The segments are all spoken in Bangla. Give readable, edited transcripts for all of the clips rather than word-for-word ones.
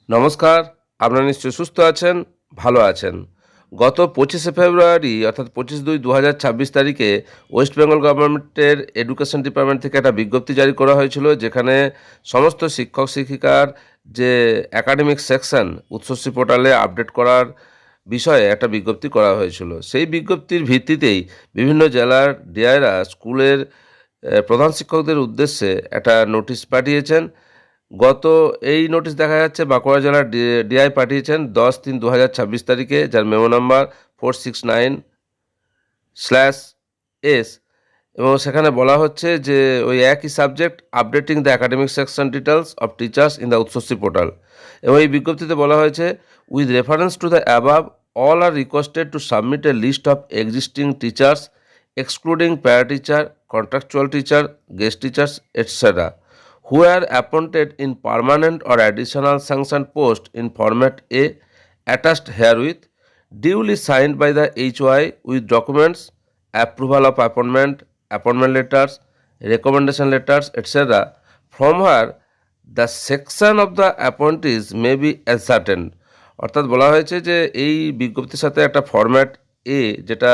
নমস্কার, আপনারা নিশ্চয়ই সুস্থ আছেন, ভালো আছেন। গত 25শে ফেব্রুয়ারি অর্থাৎ 25/2/2026 তারিখে ওয়েস্ট বেঙ্গল গভর্নমেন্টের এডুকেশন ডিপার্টমেন্ট থেকে একটা বিজ্ঞপ্তি জারি করা হয়েছিল, যেখানে সমস্ত শিক্ষক শিক্ষিকার যে একাডেমিক সেকশন উৎসশ্রী পোর্টালে আপডেট করার বিষয়ে একটা বিজ্ঞপ্তি করা হয়েছিল। সেই বিজ্ঞপ্তির ভিত্তিতেই বিভিন্ন জেলার ডিআইরা স্কুলের প্রধান শিক্ষকদের উদ্দেশ্যে একটা নোটিশ পাঠিয়েছেন। গত এই নোটিশ দেখা যাচ্ছে বাঁকুড়া জেলার ডিআই পাঠিয়েছেন 10/3/2026 তারিখে, যার মেমো নাম্বার 469/S, এবং সেখানে বলা হচ্ছে যে ওই একই subject, updating the academic section details of teachers in the Utsashree portal. এবং এই বিজ্ঞপ্তিতে বলা হয়েছে, with reference to the above, all are requested to submit a list of existing teachers excluding para teacher, contractual teacher, guest teachers, etc., who are appointed in permanent or additional sanctioned post in format A attached herewith, duly signed by the HOI with documents, approval of appointment, appointment letters, recommendation letters, etc., from where the section of the appointees may be ascertained। অর্থাৎ বলা হয়েছে যে এই বিজ্ঞপ্তির সাথে একটা ফরম্যাট এ যেটা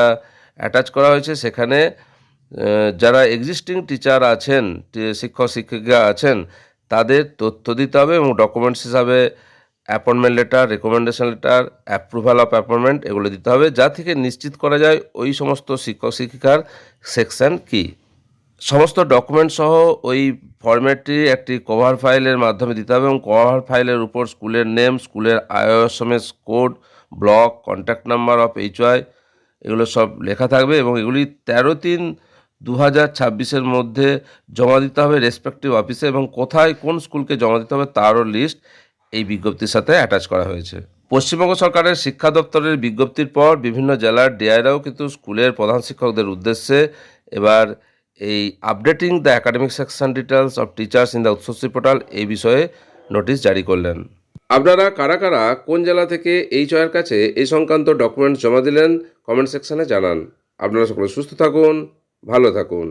অ্যাটাচ করা হয়েছে, সেখানে যারা এক্সিস্টিং টিচার আছেন, শিক্ষক শিক্ষিকা আছেন, তাদের তথ্য দিতে হবে এবং ডকুমেন্টস হিসাবে appointment letter, recommendation letter, approval of appointment, এগুলো দিতে হবে, যা থেকে নিশ্চিত করা যায় ওই সমস্ত শিক্ষক শিক্ষিকার সেকশন কি। সমস্ত ডকুমেন্ট সহ ওই ফরম্যাটটি একটি কভার ফাইলের মাধ্যমে দিতে হবে এবং কভার ফাইলের উপর স্কুলের নেম, স্কুলের IOSMS code, block, contact number of HOI, এগুলো সব লেখা থাকবে এবং এগুলি 13/3/2026 মধ্যে জমা দিতে হবে রেসপেক্টিভ অফিসে, এবং কোথায় কোন স্কুলকে জমা দিতে হবে তারও লিস্ট এই বিজ্ঞপ্তির সাথে অ্যাটাচ করা হয়েছে। পশ্চিমবঙ্গ সরকারের শিক্ষা দপ্তরের বিজ্ঞপ্তির পর বিভিন্ন জেলার ডিআইরাও কিন্তু স্কুলের প্রধান শিক্ষকদের উদ্দেশ্যে এবার এই updating the academic section details of teachers in the Utsashree portal এই বিষয়ে নোটিশ জারি করলেন। আপনারা কারা কারা কোন জেলা থেকে HOI-এর কাছে এই সংক্রান্ত ডকুমেন্টস জমা দিলেন কমেন্ট সেকশনে জানান। আপনারা সকলে সুস্থ থাকুন, ভালো থাকুন।